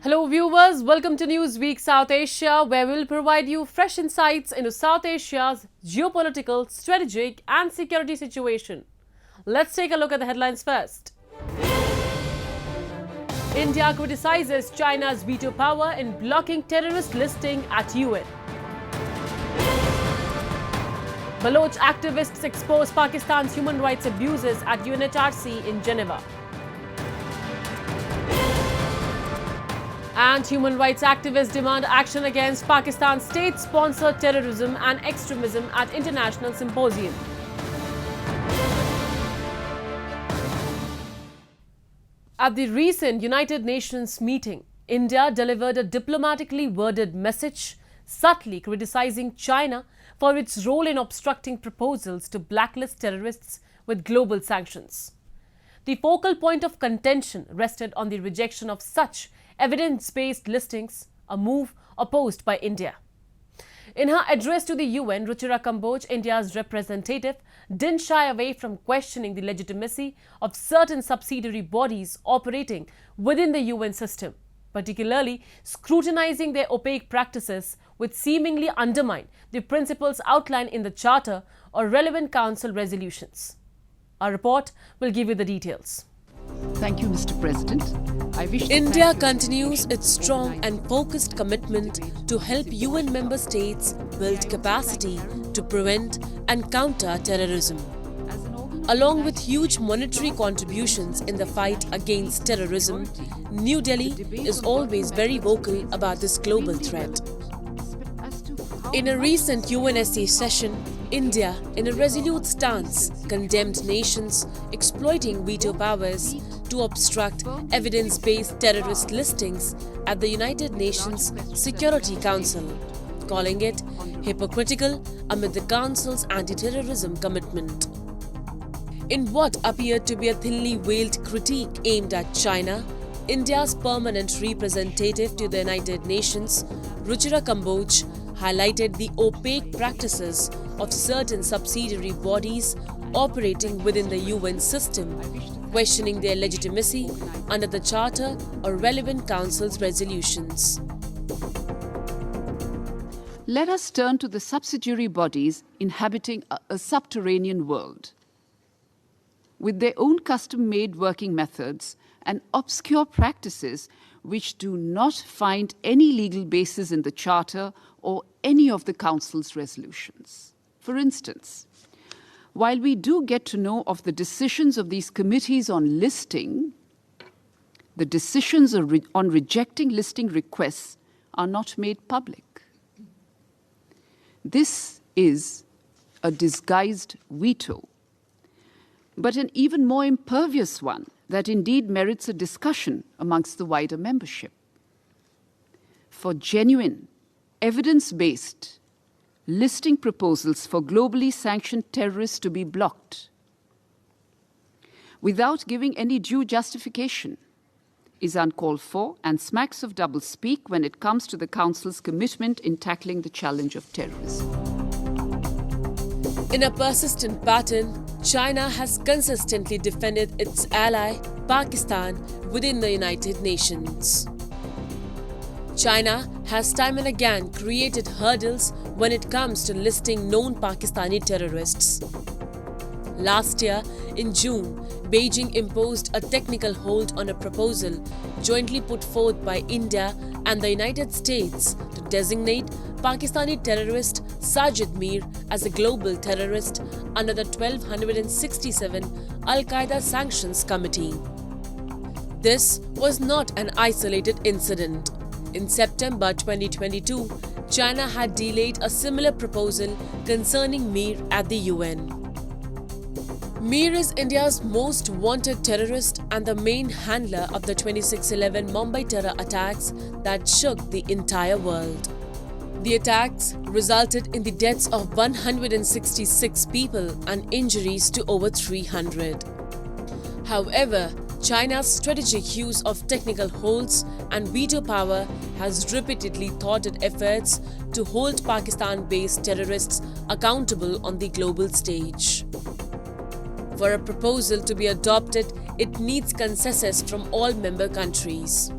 Hello viewers, welcome to Newsweek South Asia, where we will provide you fresh insights into South Asia's geopolitical, strategic and security situation. Let's take a look at the headlines first. India criticizes China's veto power in blocking terrorist listing at UN. Baloch activists expose Pakistan's human rights abuses at UNHRC in Geneva. And human rights activists demand action against Pakistan's state-sponsored terrorism and extremism at international symposium. At the recent United Nations meeting, India delivered a diplomatically worded message, subtly criticizing China for its role in obstructing proposals to blacklist terrorists with global sanctions. The focal point of contention rested on the rejection of such evidence-based listings, a move opposed by India. In her address to the UN, Ruchira Kamboj, India's representative, didn't shy away from questioning the legitimacy of certain subsidiary bodies operating within the UN system, particularly scrutinizing their opaque practices which seemingly undermine the principles outlined in the Charter or relevant Council resolutions. Our report will give you the details. Thank you, Mr. President. India continues its strong and focused commitment to help UN member states build capacity to prevent and counter terrorism. Along with huge monetary contributions in the fight against terrorism, New Delhi is always very vocal about this global threat. In a recent UNSC session, India, in a resolute stance, condemned nations exploiting veto powers to obstruct evidence-based terrorist listings at the United Nations Security Council, calling it hypocritical amid the Council's anti-terrorism commitment. In what appeared to be a thinly veiled critique aimed at China, India's permanent representative to the United Nations, Ruchira Kamboj, highlighted the opaque practices of certain subsidiary bodies operating within the UN system, questioning their legitimacy under the Charter or relevant Council's resolutions. Let us turn to the subsidiary bodies inhabiting a subterranean world. With their own custom-made working methods and obscure practices which do not find any legal basis in the Charter or any of the Council's resolutions. For instance, while we do get to know of the decisions of these committees on listing, the decisions on rejecting listing requests are not made public. This is a disguised veto, but an even more impervious one that indeed merits a discussion amongst the wider membership. For genuine, evidence-based listing proposals for globally sanctioned terrorists to be blocked without giving any due justification is uncalled for and smacks of doublespeak when it comes to the Council's commitment in tackling the challenge of terrorism. In a persistent pattern, China has consistently defended its ally, Pakistan, within the United Nations. China has time and again created hurdles when it comes to listing known Pakistani terrorists. Last year, in June, Beijing imposed a technical hold on a proposal jointly put forth by India and the United States to designate Pakistani terrorist Sajid Mir as a global terrorist under the 1267 Al-Qaeda Sanctions Committee. This was not an isolated incident. In September 2022, China had delayed a similar proposal concerning Mir at the UN. Mir is India's most wanted terrorist and the main handler of the 26/11 Mumbai terror attacks that shook the entire world. The attacks resulted in the deaths of 166 people and injuries to over 300. However, China's strategic use of technical holds and veto power has repeatedly thwarted efforts to hold Pakistan-based terrorists accountable on the global stage. For a proposal to be adopted, it needs consensus from all member countries.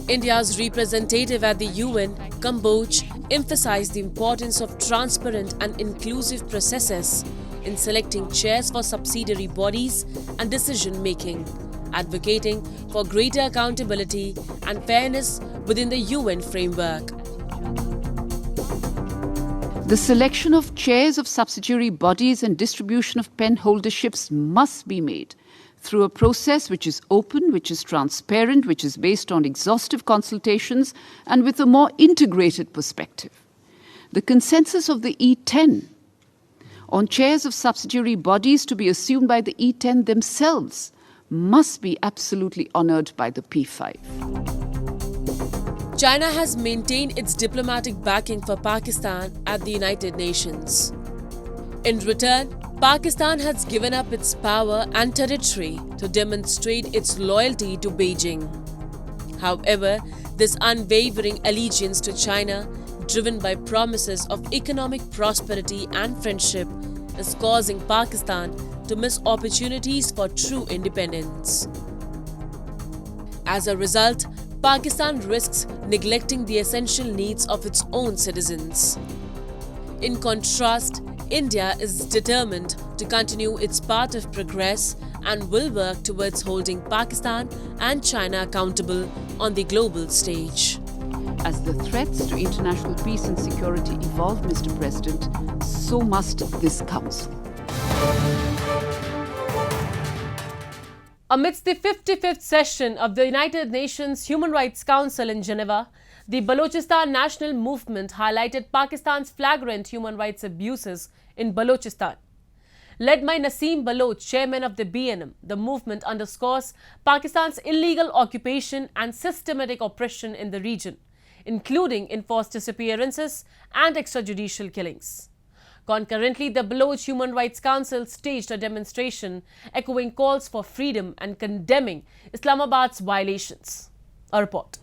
India's representative at the UN, Kamboj, emphasized the importance of transparent and inclusive processes in selecting chairs for subsidiary bodies and decision-making, advocating for greater accountability and fairness within the UN framework. The selection of chairs of subsidiary bodies and distribution of pen holderships must be made through a process which is open, which is transparent, which is based on exhaustive consultations and with a more integrated perspective. The consensus of the E10 on chairs of subsidiary bodies to be assumed by the E10 themselves must be absolutely honoured by the P5. China has maintained its diplomatic backing for Pakistan at the United Nations. In return, Pakistan has given up its power and territory to demonstrate its loyalty to Beijing. However, this unwavering allegiance to China, driven by promises of economic prosperity and friendship, is causing Pakistan to miss opportunities for true independence. As a result, Pakistan risks neglecting the essential needs of its own citizens. In contrast, India is determined to continue its path of progress and will work towards holding Pakistan and China accountable on the global stage. As the threats to international peace and security evolve, Mr. President, so must this Council. Amidst the 55th session of the United Nations Human Rights Council in Geneva, the Balochistan National Movement highlighted Pakistan's flagrant human rights abuses in Balochistan. Led by Naseem Baloch, chairman of the BNM, the movement underscores Pakistan's illegal occupation and systematic oppression in the region, including enforced disappearances and extrajudicial killings. Concurrently, the Baloch Human Rights Council staged a demonstration echoing calls for freedom and condemning Islamabad's violations. A report.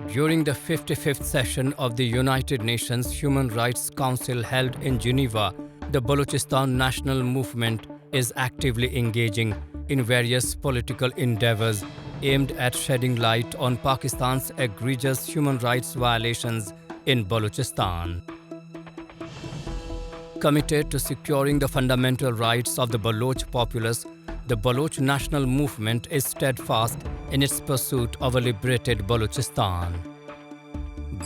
During the 55th session of the United Nations Human Rights Council held in Geneva, the Balochistan National Movement is actively engaging in various political endeavors aimed at shedding light on Pakistan's egregious human rights violations in Balochistan. Committed to securing the fundamental rights of the Baloch populace, the Baloch National Movement is steadfast in its pursuit of a liberated Balochistan.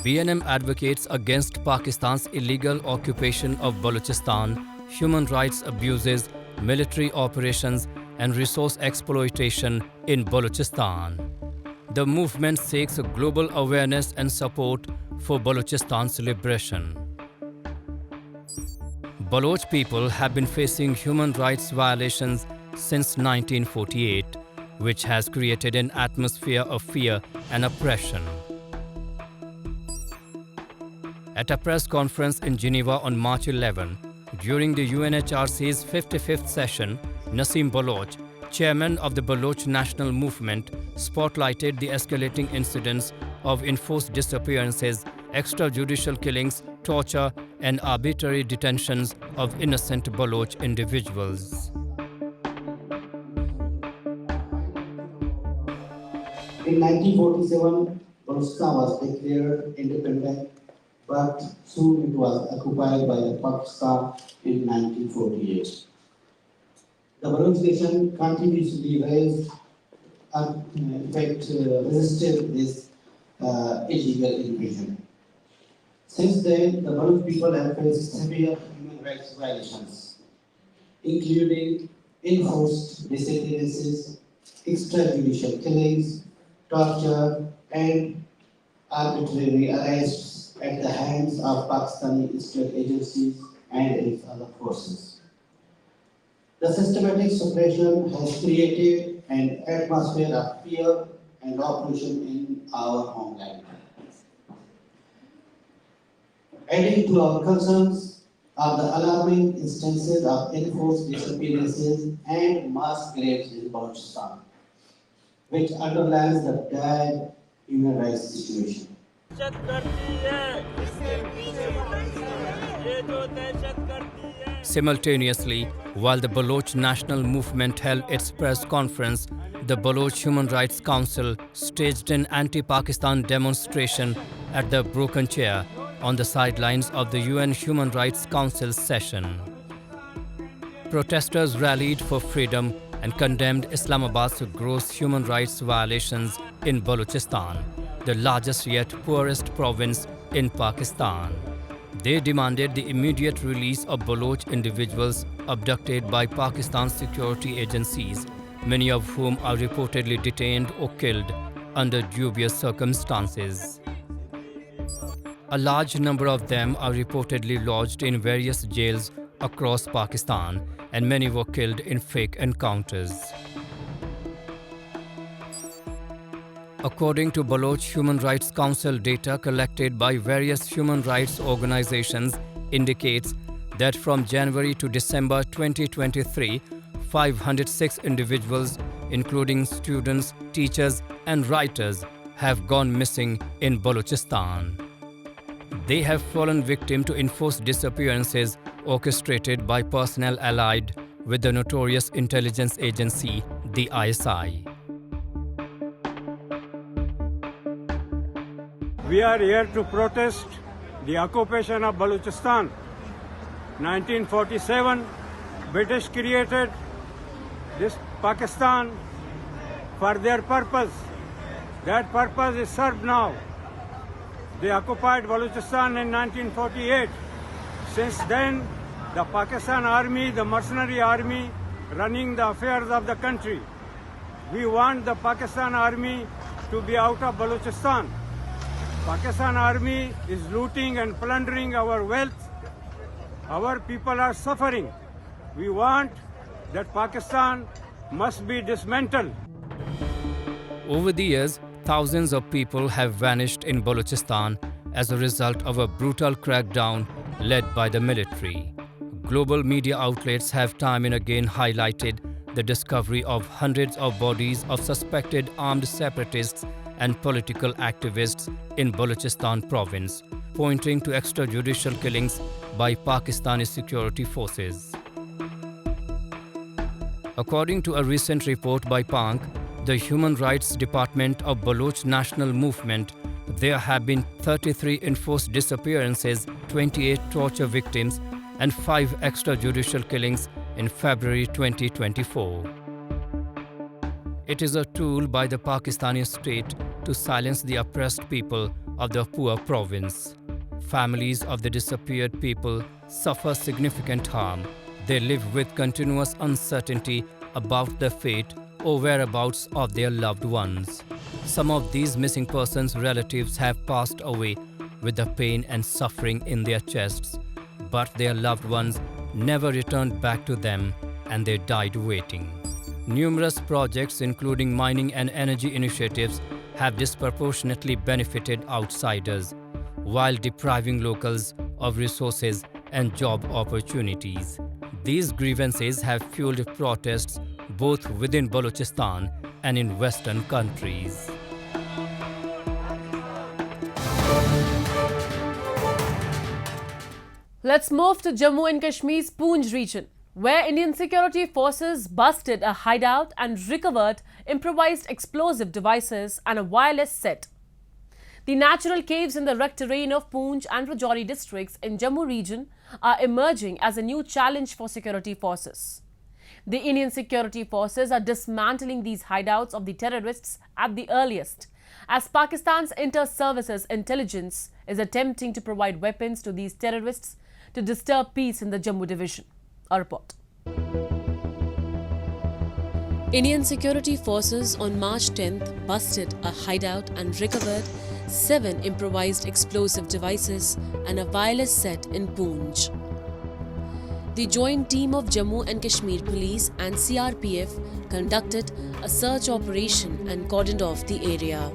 BNM advocates against Pakistan's illegal occupation of Balochistan, human rights abuses, military operations, and resource exploitation in Balochistan. The movement seeks a global awareness and support for Balochistan's liberation. Baloch people have been facing human rights violations since 1948, which has created an atmosphere of fear and oppression. At a press conference in Geneva on March 11, during the UNHRC's 55th session, Naseem Baloch, chairman of the Baloch National Movement, spotlighted the escalating incidents of enforced disappearances, extrajudicial killings, torture, and arbitrary detentions of innocent Baloch individuals. In 1947, Balochistan was declared independent, but soon it was occupied by Pakistan in 1948. The Baloch nation continuously raised and resisted this illegal invasion. Since then, the Baloch people have faced severe human rights violations, including enforced disappearances, extrajudicial killings, torture, and arbitrary arrests at the hands of Pakistani state agencies and its other forces. The systematic suppression has created an atmosphere of fear and oppression in our homeland. Adding to our concerns are the alarming instances of enforced disappearances and mass graves in Balochistan, which underlines the dire human rights situation. Simultaneously, while the Baloch National Movement held its press conference, the Baloch Human Rights Council staged an anti-Pakistan demonstration at the Broken Chair on the sidelines of the UN Human Rights Council session. Protesters rallied for freedom and condemned Islamabad's gross human rights violations in Balochistan, the largest yet poorest province in Pakistan. They demanded the immediate release of Baloch individuals abducted by Pakistan's security agencies, many of whom are reportedly detained or killed under dubious circumstances. A large number of them are reportedly lodged in various jails across Pakistan, and many were killed in fake encounters. According to Baloch Human Rights Council data collected by various human rights organizations indicates that from January to December 2023, 506 individuals, including students, teachers and writers, have gone missing in Balochistan. They have fallen victim to enforced disappearances orchestrated by personnel allied with the notorious intelligence agency, the ISI. We are here to protest the occupation of Balochistan. 1947, British created this Pakistan for their purpose. That purpose is served now. They occupied Balochistan in 1948. Since then, the Pakistan army, the mercenary army, running the affairs of the country. We want the Pakistan army to be out of Balochistan. Pakistan army is looting and plundering our wealth. Our people are suffering. We want that Pakistan must be dismantled. Over the years, thousands of people have vanished in Balochistan as a result of a brutal crackdown led by the military. Global media outlets have time and again highlighted the discovery of hundreds of bodies of suspected armed separatists and political activists in Balochistan province, pointing to extrajudicial killings by Pakistani security forces. According to a recent report by PANC, the Human Rights Department of Baloch National Movement, there have been 33 enforced disappearances, 28 torture victims, and 5 extrajudicial killings in February 2024. It is a tool by the Pakistani state to silence the oppressed people of the poor province. Families of the disappeared people suffer significant harm. They live with continuous uncertainty about the fate or whereabouts of their loved ones. Some of these missing persons' relatives have passed away with the pain and suffering in their chests, but their loved ones never returned back to them and they died waiting. Numerous projects, including mining and energy initiatives, have disproportionately benefited outsiders, while depriving locals of resources and job opportunities. These grievances have fueled protests both within Balochistan and in Western countries. Let's move to Jammu and Kashmir's Poonch region, where Indian security forces busted a hideout and recovered improvised explosive devices and a wireless set. The natural caves in the rugged terrain of Poonch and Rajouri districts in Jammu region are emerging as a new challenge for security forces. The Indian security forces are dismantling these hideouts of the terrorists at the earliest, as Pakistan's inter-services intelligence is attempting to provide weapons to these terrorists to disturb peace in the Jammu division. A report. Indian security forces on March 10th busted a hideout and recovered 7 improvised explosive devices and a wireless set in Poonch. The joint team of Jammu and Kashmir Police and CRPF conducted a search operation and cordoned off the area.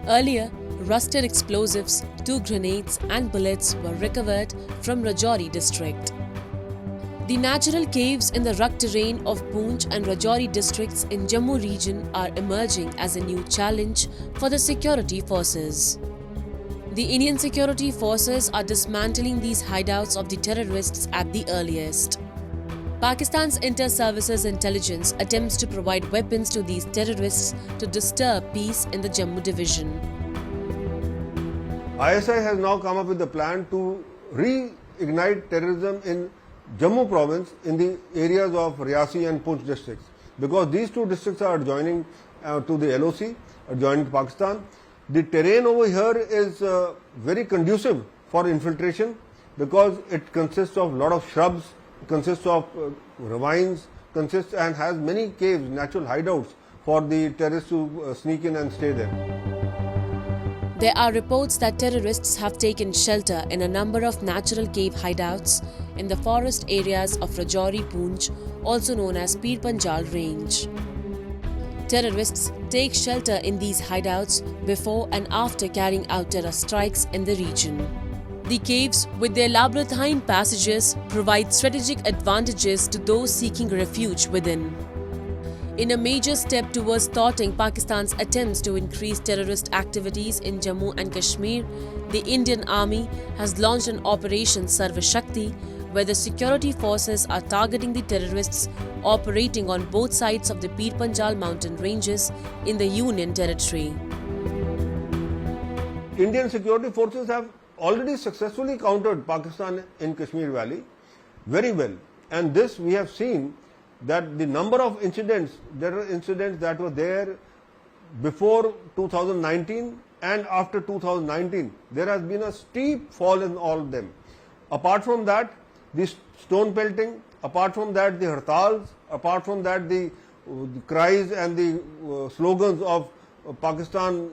Earlier, rusted explosives, 2 grenades and bullets were recovered from Rajouri district. The natural caves in the rugged terrain of Poonch and Rajouri districts in Jammu region are emerging as a new challenge for the security forces. The Indian security forces are dismantling these hideouts of the terrorists at the earliest. Pakistan's inter-services intelligence attempts to provide weapons to these terrorists to disturb peace in the Jammu division. ISI has now come up with a plan to reignite terrorism in Jammu province in the areas of Riyasi and Poonch districts, because these two districts are adjoining to the LOC, adjoining to Pakistan. The terrain over here is very conducive for infiltration because it consists of a lot of shrubs, consists of ravines, consists and has many caves, natural hideouts for the terrorists to sneak in and stay there. There are reports that terrorists have taken shelter in a number of natural cave hideouts in the forest areas of Rajouri Poonch, also known as Pir Panjal Range. Terrorists take shelter in these hideouts before and after carrying out terror strikes in the region. The caves, with their labyrinthine passages, provide strategic advantages to those seeking refuge within. In a major step towards thwarting Pakistan's attempts to increase terrorist activities in Jammu and Kashmir, the Indian Army has launched an Operation Sarva Shakti, where the security forces are targeting the terrorists operating on both sides of the Pir Panjal mountain ranges in the Union territory. Indian security forces have already successfully countered Pakistan in Kashmir Valley very well, and this we have seen that the number of incidents, there are incidents that were there before 2019 and after 2019, there has been a steep fall in all of them. Apart from that, the stone pelting, apart from that the hartals, apart from that the cries and the slogans of Pakistan,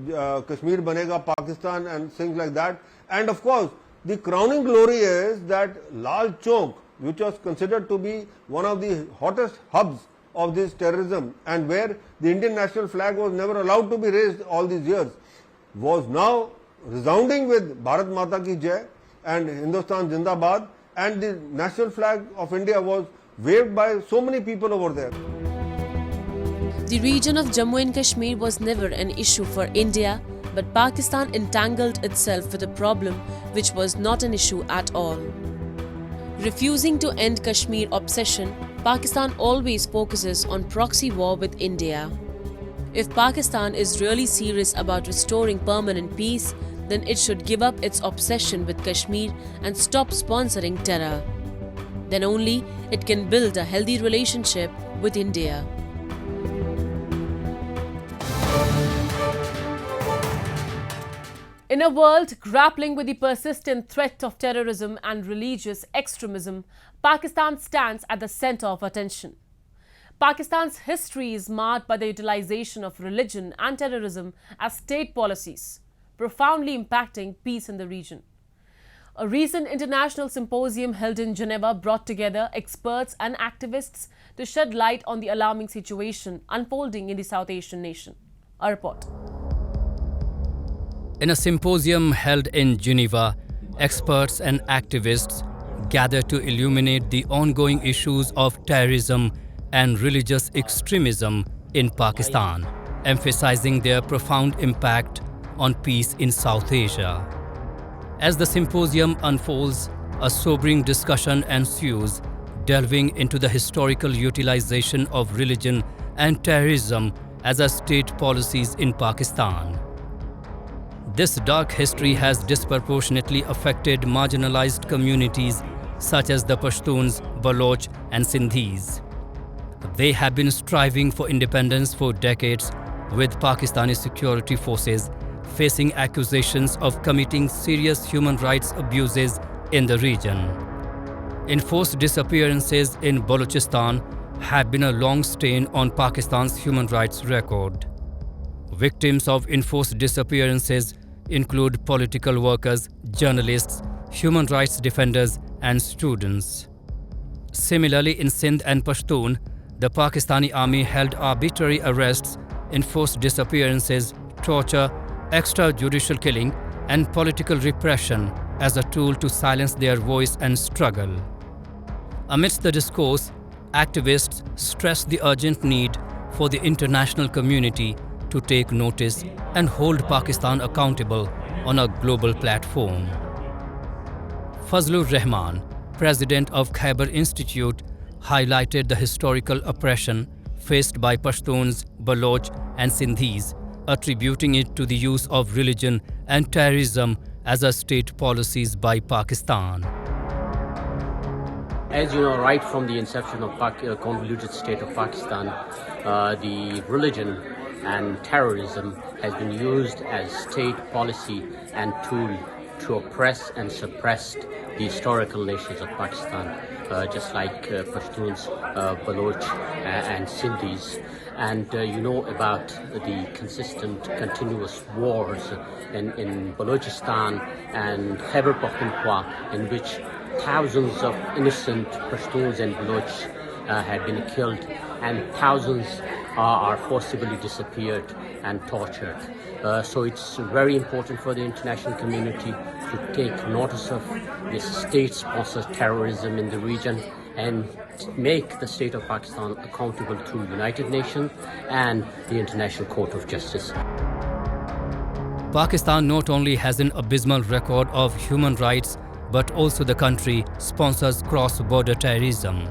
Kashmir Banega Pakistan and things like that. And of course, the crowning glory is that Lal Chowk, which was considered to be one of the hottest hubs of this terrorism and where the Indian national flag was never allowed to be raised all these years, was now resounding with Bharat Mata Ki Jai and Hindustan Zindabad, and the national flag of India was waved by so many people over there. The region of Jammu and Kashmir was never an issue for India, but Pakistan entangled itself with a problem which was not an issue at all. Refusing to end Kashmir obsession, Pakistan always focuses on proxy war with India. If Pakistan is really serious about restoring permanent peace, then it should give up its obsession with Kashmir and stop sponsoring terror. Then only it can build a healthy relationship with India. In a world grappling with the persistent threat of terrorism and religious extremism, Pakistan stands at the center of attention. Pakistan's history is marked by the utilization of religion and terrorism as state policies, profoundly impacting peace in the region. A recent international symposium held in Geneva brought together experts and activists to shed light on the alarming situation unfolding in the South Asian nation. A report. In a symposium held in Geneva, experts and activists gathered to illuminate the ongoing issues of terrorism and religious extremism in Pakistan, emphasizing their profound impact on peace in South Asia. As the symposium unfolds, a sobering discussion ensues, delving into the historical utilization of religion and terrorism as a state policies in Pakistan. This dark history has disproportionately affected marginalized communities such as the Pashtuns, Baloch and Sindhis. They have been striving for independence for decades, with Pakistani security forces facing accusations of committing serious human rights abuses in the region. Enforced disappearances in Balochistan have been a long stain on Pakistan's human rights record. Victims of enforced disappearances include political workers, journalists, human rights defenders and students. Similarly, in Sindh and Pashtun, the Pakistani army held arbitrary arrests, enforced disappearances, torture, extrajudicial killing and political repression as a tool to silence their voice and struggle. Amidst the discourse, activists stressed the urgent need for the international community to take notice and hold Pakistan accountable on a global platform. Fazlur Rahman, president of Khyber Institute, highlighted the historical oppression faced by Pashtuns, Baloch and Sindhis, attributing it to the use of religion and terrorism as a state policies by Pakistan. As you know, right from the inception of convoluted state of Pakistan, the religion and terrorism has been used as state policy and tool to oppress and suppress the historical nations of Pakistan, just like Pashtuns, Baloch and Sindhis. And you know about the consistent, continuous wars in Balochistan and Khyber Pakhtunkhwa, in which thousands of innocent Pashtuns and Baloch had been killed, and thousands are forcibly disappeared and tortured. So it's very important for the international community to take notice of this state-sponsored terrorism in the region and make the state of Pakistan accountable to United Nations and the International Court of Justice. Pakistan not only has an abysmal record of human rights, but also the country sponsors cross-border terrorism.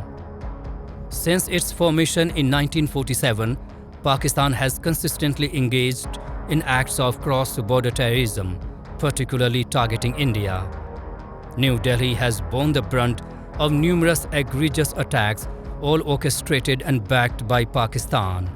Since its formation in 1947, Pakistan has consistently engaged in acts of cross-border terrorism, particularly targeting India. New Delhi has borne the brunt of numerous egregious attacks, all orchestrated and backed by Pakistan.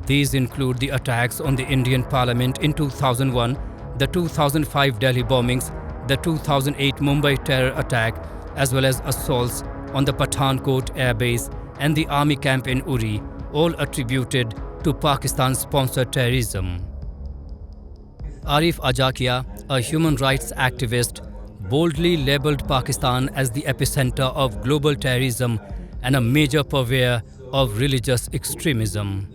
These include the attacks on the Indian Parliament in 2001, the 2005 Delhi bombings, the 2008 Mumbai terror attack, as well as assaults on the Pathankot air base and the army camp in Uri, all attributed to Pakistan-sponsored terrorism. Arif Ajakia, a human rights activist, boldly labelled Pakistan as the epicenter of global terrorism and a major purveyor of religious extremism.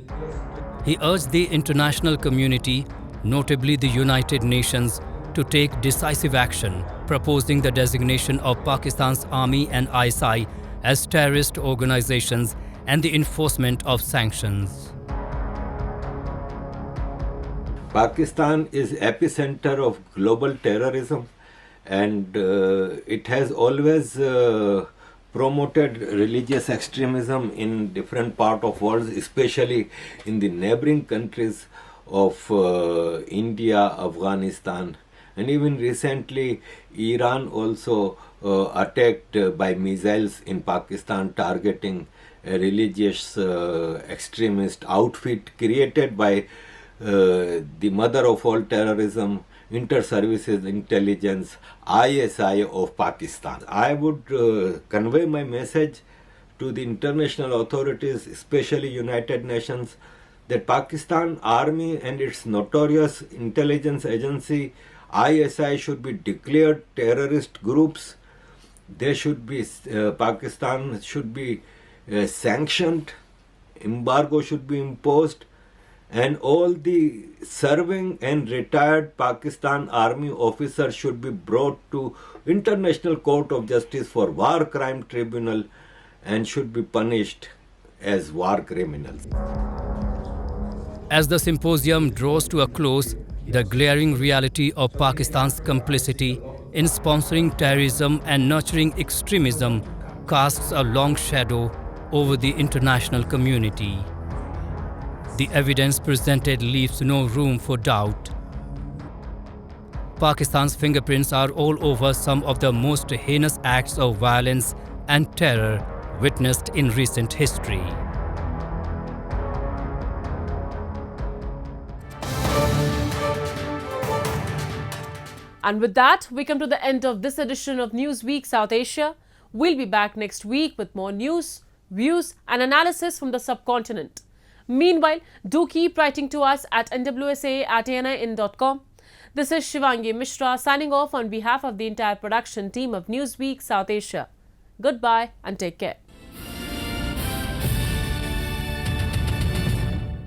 He urged the international community, notably the United Nations, to take decisive action, proposing the designation of Pakistan's army and ISI as terrorist organizations and the enforcement of sanctions. Pakistan is epicenter of global terrorism, and it has always promoted religious extremism in different parts of world, especially in the neighboring countries of India, Afghanistan, and even recently Iran also attacked by missiles in Pakistan, targeting a religious extremist outfit created by the mother of all terrorism, Inter-Services Intelligence, ISI of Pakistan. I would convey my message to the international authorities, especially United Nations, that Pakistan Army and its notorious intelligence agency ISI should be declared terrorist groups. They should be, Pakistan should be sanctioned, embargo should be imposed, and all the serving and retired Pakistan Army officers should be brought to International Court of Justice for War Crime Tribunal and should be punished as war criminals. As the symposium draws to a close, the glaring reality of Pakistan's complicity in sponsoring terrorism and nurturing extremism casts a long shadow over the international community. The evidence presented leaves no room for doubt. Pakistan's fingerprints are all over some of the most heinous acts of violence and terror witnessed in recent history. And with that, we come to the end of this edition of Newsweek South Asia. We'll be back next week with more news, views and analysis from the subcontinent. Meanwhile, do keep writing to us at nwsa@anin.com. This is Shivangi Mishra signing off on behalf of the entire production team of Newsweek South Asia. Goodbye and take care.